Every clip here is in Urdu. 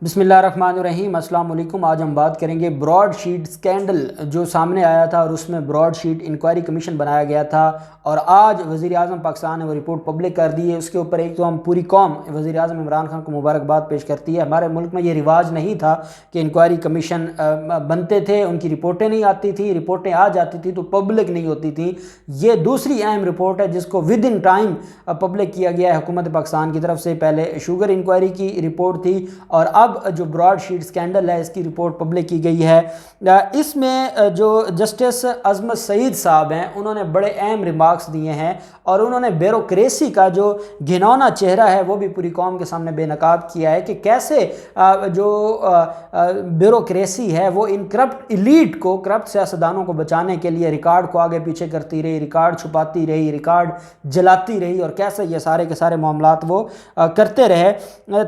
بسم اللہ الرحمن الرحیم۔ السلام علیکم۔ آج ہم بات کریں گے براڈ شیٹ سکینڈل جو سامنے آیا تھا اور اس میں براڈ شیٹ انکوائری کمیشن بنایا گیا تھا اور آج وزیر اعظم پاکستان نے وہ رپورٹ پبلک کر دی ہے۔ اس کے اوپر ایک تو ہم پوری قوم وزیر اعظم عمران خان کو مبارکباد پیش کرتی ہے۔ ہمارے ملک میں یہ رواج نہیں تھا کہ انکوائری کمیشن بنتے تھے، ان کی رپورٹیں نہیں آتی تھیں، رپورٹیں آ جاتی تھیں تو پبلک نہیں ہوتی تھیں۔ یہ دوسری اہم رپورٹ ہے جس کو ود ان ٹائم پبلک کیا گیا ہے حکومت پاکستان کی طرف سے۔ پہلے شوگر انکوائری کی رپورٹ تھی اور اب جو براڈ شیٹ سکینڈل ہے اس کی رپورٹ پبلک کی گئی ہے۔ اس میں جو جسٹس عظمت سعید صاحب ہیں انہوں نے بڑے اہم ریمارکس دیے ہیں اور انہوں نے بیوروکریسی کا جو گھناؤنا چہرہ ہے وہ بھی پوری قوم کے سامنے بے نقاب کیا ہے کہ کیسے جو بیوروکریسی ہے وہ ان کرپٹ ایلیٹ کو، کرپٹ سیاستدانوں کو بچانے کے لیے ریکارڈ کو آگے پیچھے کرتی رہی، ریکارڈ چھپاتی رہی، ریکارڈ جلاتی رہی اور کیسے یہ سارے کے سارے معاملات وہ کرتے رہے۔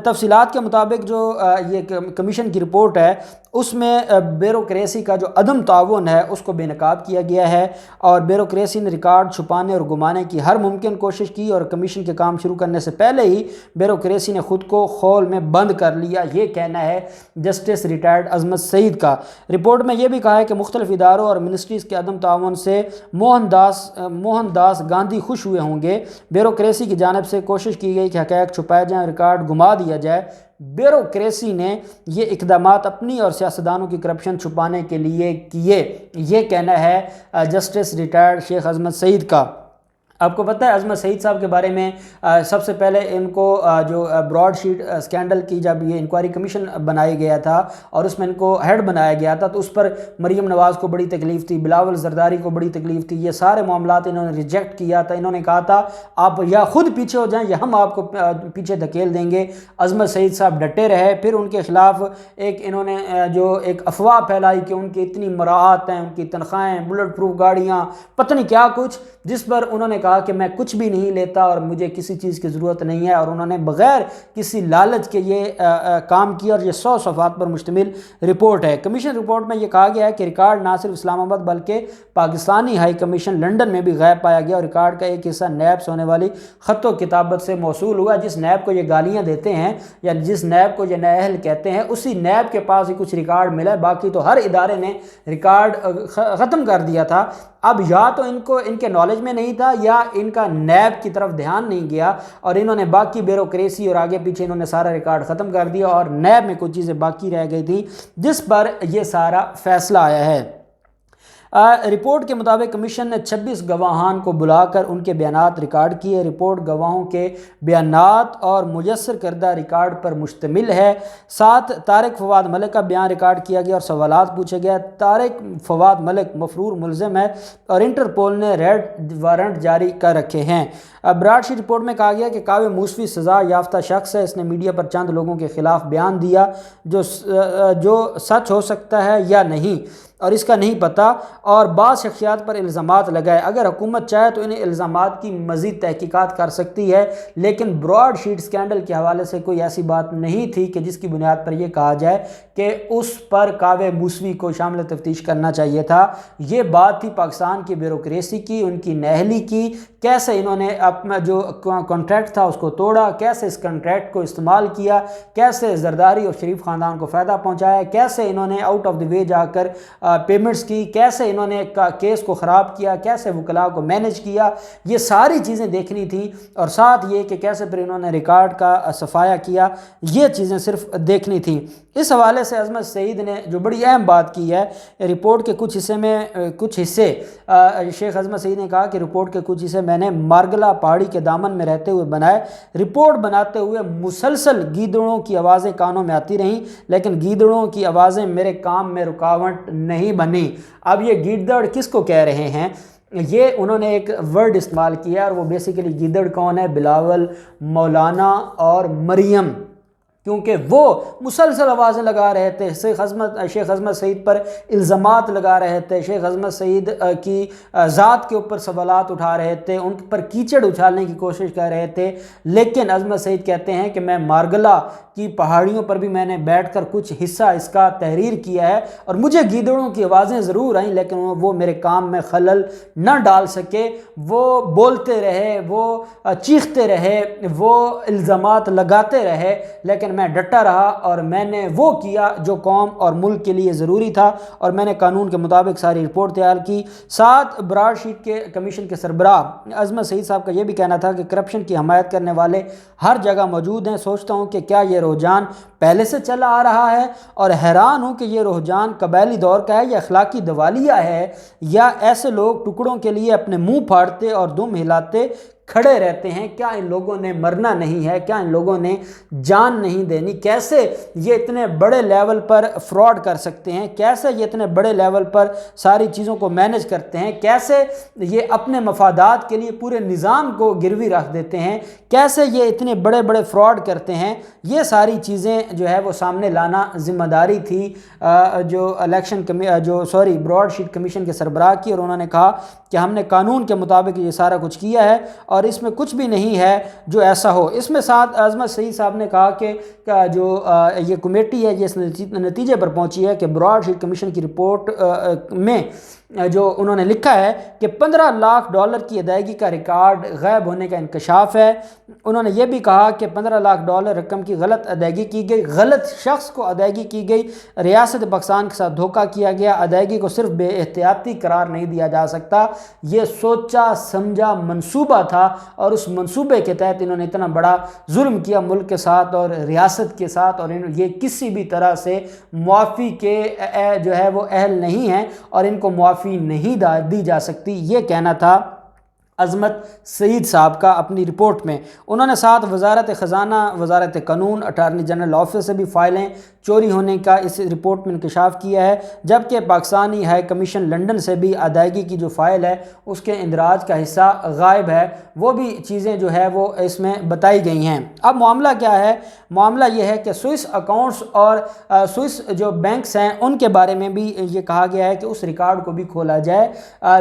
تفصیلات کے مطابق جو یہ کمیشن کی رپورٹ ہے اس میں بیوروکریسی کا جو عدم تعاون ہے اس کو بے نقاب کیا گیا ہے اور بیوروکریسی نے ریکارڈ چھپانے اور گمانے کی ہر ممکن کوشش کی اور کمیشن کے کام شروع کرنے سے پہلے ہی بیوروکریسی نے خود کو خول میں بند کر لیا، یہ کہنا ہے جسٹس ریٹائرڈ عظمت سعید کا۔ رپورٹ میں یہ بھی کہا ہے کہ مختلف اداروں اور منسٹریز کے عدم تعاون سے موہن داس گاندھی خوش ہوئے ہوں گے۔ بیوروکریسی کی جانب سے کوشش کی گئی کہ حقائق چھپائے جائیں، ریکارڈ گما دیا جائے۔ بیوروکریسی نے یہ اقدامات اپنی اور سیاستدانوں کی کرپشن چھپانے کے لیے کیے، یہ کہنا ہے جسٹس ریٹائرڈ شیخ عظمت سعید کا۔ آپ کو پتہ ہے عظمت سعید صاحب کے بارے میں سب سے پہلے ان کو جو براڈ شیٹ سکینڈل کی جب یہ انکوائری کمیشن بنایا گیا تھا اور اس میں ان کو ہیڈ بنایا گیا تھا تو اس پر مریم نواز کو بڑی تکلیف تھی، بلاول زرداری کو بڑی تکلیف تھی۔ یہ سارے معاملات انہوں نے ریجیکٹ کیا تھا۔ انہوں نے کہا تھا آپ یا خود پیچھے ہو جائیں یا ہم آپ کو پیچھے دھکیل دیں گے۔ عظمت سعید صاحب ڈٹے رہے۔ پھر ان کے خلاف انہوں نے جو ایک افواہ پھیلائی کہ ان کی اتنی مراعات ہیں، ان کی تنخواہیں، بلٹ پروف گاڑیاں، پتہ نہیں کیا کچھ، جس پر انہوں نے کہا کہ میں کچھ بھی نہیں لیتا اور مجھے کسی چیز کی ضرورت نہیں ہے اور انہوں نے بغیر کسی لالچ کے یہ کام کیا اور یہ 100 صفحات پر مشتمل رپورٹ ہے۔ کمیشن رپورٹ میں یہ کہا گیا ہے کہ ریکارڈ نہ صرف اسلام آباد بلکہ پاکستانی ہائی کمیشن لنڈن میں بھی غائب پایا گیا اور ریکارڈ کا ایک حصہ نیب سے ہونے والی خط و کتابت سے موصول ہوا۔ جس نیب کو یہ گالیاں دیتے ہیں یا جس نیب کو یہ نااہل کہتے ہیں اسی نیب کے پاس ہی کچھ ریکارڈ ملا ہے، باقی تو ہر ادارے نے ریکارڈ ختم کر دیا تھا۔ اب یا تو ان کے نالج میں نہیں تھا یا ان کا نیب کی طرف دھیان نہیں گیا اور انہوں نے باقی بیوروکریسی اور آگے پیچھے انہوں نے سارا ریکارڈ ختم کر دیا اور نیب میں کچھ چیزیں باقی رہ گئی تھیں جس پر یہ سارا فیصلہ آیا ہے۔ رپورٹ کے مطابق کمیشن نے 26 گواہان کو بلا کر ان کے بیانات ریکارڈ کیے۔ رپورٹ گواہوں کے بیانات اور میسر کردہ ریکارڈ پر مشتمل ہے۔ 7 طارق فواد ملک کا بیان ریکارڈ کیا گیا اور سوالات پوچھے گئے۔ طارق فواد ملک مفرور ملزم ہے اور انٹرپول نے ریڈ وارنٹ جاری کر رکھے ہیں۔ براڈ شیٹ رپورٹ میں کہا گیا کہ کاوے موسوی سزا یافتہ شخص ہے۔ اس نے میڈیا پر چند لوگوں کے خلاف بیان دیا جو سچ ہو سکتا ہے یا نہیں اور اس کا نہیں پتہ، اور بعض شخصیات پر الزامات لگائے۔ اگر حکومت چاہے تو انہیں الزامات کی مزید تحقیقات کر سکتی ہے، لیکن براڈ شیٹ سکینڈل کے حوالے سے کوئی ایسی بات نہیں تھی کہ جس کی بنیاد پر یہ کہا جائے کہ اس پر کاوے موسوی کو شامل تفتیش کرنا چاہیے تھا۔ یہ بات تھی پاکستان کی بیوروکریسی کی، ان کی نااہلی کی، کیسے انہوں نے اپنا جو کانٹریکٹ تھا اس کو توڑا، کیسے اس کانٹریکٹ کو استعمال کیا، کیسے زرداری اور شریف خاندان کو فائدہ پہنچایا، کیسے انہوں نے آؤٹ آف دی وے جا کر پیمنٹس کی، کیسے انہوں نے کیس کو خراب کیا، کیسے وکلاء کو مینج کیا، یہ ساری چیزیں دیکھنی تھیں اور ساتھ یہ کہ کیسے پھر انہوں نے ریکارڈ کا صفایا کیا، یہ چیزیں صرف دیکھنی تھیں۔ اس حوالے سے عظمت سعید نے جو بڑی اہم بات کی ہے، رپورٹ کے کچھ حصے شیخ عظمت سعید نے کہا کہ رپورٹ کے کچھ حصے میں نے مارگلا پہاڑی کے دامن میں رہتے ہوئے بنائے۔ رپورٹ بناتے ہوئے مسلسل گیدڑوں کی آوازیں کانوں میں آتی رہیں لیکن گیدڑوں کی آوازیں میرے کام میں رکاوٹ نہیں بنی۔ اب یہ گیدڑ کس کو کہہ رہے ہیں؟ یہ انہوں نے ایک ورڈ استعمال کیا اور وہ بیسیکلی گیدڑ کون ہے؟ بلاول، مولانا اور مریم، کیونکہ وہ مسلسل آوازیں لگا رہے تھے، شیخ عظمت سعید پر الزامات لگا رہے تھے، شیخ عظمت سعید کی ذات کے اوپر سوالات اٹھا رہے تھے، ان پر کیچڑ اچھالنے کی کوشش کر رہے تھے، لیکن عظمت سعید کہتے ہیں کہ میں مارگلا کی پہاڑیوں پر بھی میں نے بیٹھ کر کچھ حصہ اس کا تحریر کیا ہے، اور مجھے گیدڑوں کی آوازیں ضرور آئیں لیکن وہ میرے کام میں خلل نہ ڈال سکے۔ وہ بولتے رہے، وہ چیختے رہے، وہ الزامات لگاتے رہے، لیکن میں ڈٹا رہا اور میں نے وہ کیا جو قوم اور ملک کے لیے ضروری تھا، اور میں نے قانون کے مطابق ساری رپورٹ تیار کی۔ ساتھ براڈ شیٹ کے کمیشن کے سربراہ عظمت سعید صاحب کا یہ بھی کہنا تھا کہ کرپشن کی حمایت کرنے والے ہر جگہ موجود ہیں۔ سوچتا ہوں کہ کیا یہ رجحان پہلے سے چلا آ رہا ہے، اور حیران ہوں کہ یہ رجحان قبائلی دور کا ہے یا اخلاقی دیوالیہ ہے، یا ایسے لوگ ٹکڑوں کے لیے اپنے منہ پھاڑتے اور دم ہلاتے کھڑے رہتے ہیں۔ کیا ان لوگوں نے مرنا نہیں ہے؟ کیا ان لوگوں نے جان نہیں دینی؟ کیسے یہ اتنے بڑے لیول پر فراڈ کر سکتے ہیں؟ کیسے یہ اتنے بڑے لیول پر ساری چیزوں کو مینج کرتے ہیں؟ کیسے یہ اپنے مفادات کے لیے پورے نظام کو گروی رکھ دیتے ہیں؟ کیسے یہ اتنے بڑے بڑے فراڈ کرتے ہیں؟ یہ ساری چیزیں جو ہے وہ سامنے لانا ذمہ داری تھی جو براڈ شیٹ کمیشن کے سربراہ کی، اور انہوں نے کہا کہ ہم نے قانون کے مطابق یہ سارا کچھ کیا ہے اور اس میں کچھ بھی نہیں ہے جو ایسا ہو۔ اس میں ساتھ عظمت سعید صاحب نے کہا کہ جو یہ کمیٹی ہے یہ اس نتیجے پر پہنچی ہے کہ براڈ شیٹ کمیشن کی رپورٹ میں جو انہوں نے لکھا ہے کہ $15 لاکھ کی ادائیگی کا ریکارڈ غائب ہونے کا انکشاف ہے۔ انہوں نے یہ بھی کہا کہ $15 لاکھ رقم کی غلط ادائیگی کی گئی، غلط شخص کو ادائیگی کی گئی، ریاست پاکستان کے ساتھ دھوکہ کیا گیا، ادائیگی کو صرف بے احتیاطی قرار نہیں دیا جا سکتا، یہ سوچا سمجھا منصوبہ تھا، اور اس منصوبے کے تحت انہوں نے اتنا بڑا ظلم کیا ملک کے ساتھ اور ریاست کے ساتھ، اور یہ کسی بھی طرح سے معافی کے جو ہے وہ اہل نہیں ہیں اور ان کو معافی نہیں دی جا سکتی۔ یہ کہنا تھا عظمت سعید صاحب کا اپنی رپورٹ میں۔ انہوں نے ساتھ وزارت خزانہ، وزارت قانون، اٹارنی جنرل آفس سے بھی فائلیں چوری ہونے کا اس رپورٹ میں انکشاف کیا ہے، جبکہ پاکستانی ہائی کمیشن لنڈن سے بھی ادائیگی کی جو فائل ہے اس کے اندراج کا حصہ غائب ہے۔ وہ بھی چیزیں جو ہے وہ اس میں بتائی گئی ہیں۔ اب معاملہ کیا ہے؟ معاملہ یہ ہے کہ سوئس اکاؤنٹس اور سوئس جو بینکس ہیں ان کے بارے میں بھی یہ کہا گیا ہے کہ اس ریکارڈ کو بھی کھولا جائے،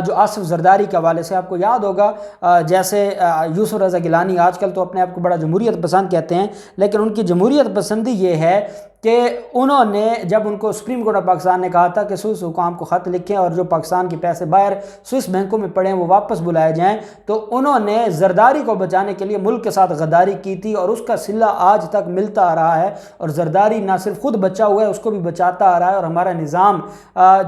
جو آصف زرداری کے حوالے سے آپ کو یاد ہوگا جیسے یوسف رضا گیلانی آج کل تو اپنے آپ کو بڑا جمہوریت پسند کہتے ہیں، لیکن ان کی جمہوریت پسندی یہ ہے کہ انہوں نے جب ان کو سپریم کورٹ آف پاکستان نے کہا تھا کہ سوئس حکام کو خط لکھیں اور جو پاکستان کے پیسے باہر سوئس بینکوں میں پڑے ہیں وہ واپس بلائے جائیں، تو انہوں نے زرداری کو بچانے کے لیے ملک کے ساتھ غداری کی تھی، اور اس کا صلہ آج تک ملتا آ رہا ہے، اور زرداری نہ صرف خود بچا ہوا ہے اس کو بھی بچاتا آ رہا ہے، اور ہمارا نظام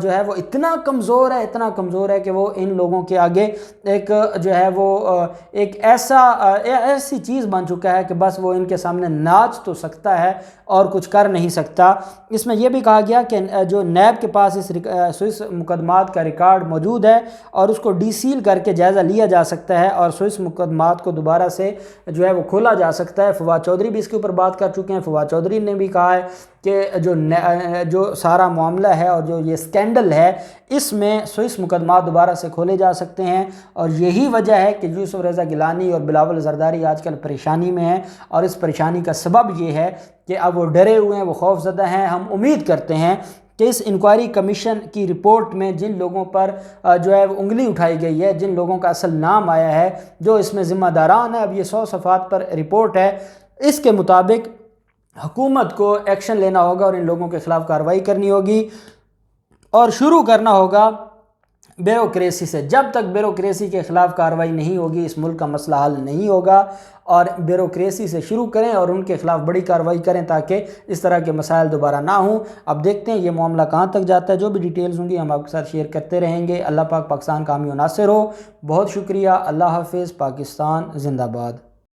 جو ہے وہ اتنا کمزور ہے کہ وہ ان لوگوں کے آگے ایک جو ہے وہ ایک ایسی چیز بن چکا ہے کہ بس وہ ان کے سامنے ناچ تو سکتا ہے اور کچھ کر نہیں سکتا۔ اس میں یہ بھی کہا گیا کہ جو نیب کے پاس اس سوئس مقدمات کا ریکارڈ موجود ہے اور اس کو ڈی سیل کر کے جائزہ لیا جا سکتا ہے اور سوئس مقدمات کو دوبارہ سے جو ہے وہ کھولا جا سکتا ہے۔ فواد چودھری بھی اس کے اوپر بات کر چکے ہیں۔ فواد چودھری نے بھی کہا ہے کہ جو سارا معاملہ ہے اور جو یہ سکینڈل ہے اس میں سوئس مقدمات دوبارہ سے کھولے جا سکتے ہیں، اور یہی وجہ ہے کہ یوسف رضا گیلانی اور بلاول زرداری آج کل پریشانی میں ہیں، اور اس پریشانی کا سبب یہ ہے کہ اب وہ ڈرے ہوئے ہیں، وہ خوف زدہ ہیں۔ ہم امید کرتے ہیں کہ اس انکوائری کمیشن کی رپورٹ میں جن لوگوں پر جو ہے وہ انگلی اٹھائی گئی ہے، جن لوگوں کا اصل نام آیا ہے، جو اس میں ذمہ داران ہیں، اب یہ 100 صفحات پر رپورٹ ہے، اس کے مطابق حکومت کو ایکشن لینا ہوگا اور ان لوگوں کے خلاف کارروائی کرنی ہوگی، اور شروع کرنا ہوگا بیوروکریسی سے۔ جب تک بیوروکریسی کے خلاف کارروائی نہیں ہوگی اس ملک کا مسئلہ حل نہیں ہوگا، اور بیوروکریسی سے شروع کریں اور ان کے خلاف بڑی کارروائی کریں تاکہ اس طرح کے مسائل دوبارہ نہ ہوں۔ اب دیکھتے ہیں یہ معاملہ کہاں تک جاتا ہے، جو بھی ڈیٹیلز ہوں گی ہم آپ کے ساتھ شیئر کرتے رہیں گے۔ اللہ پاک پاکستان کامیاب و ناصر ہو۔ بہت شکریہ۔ اللہ حافظ۔ پاکستان زندہ باد۔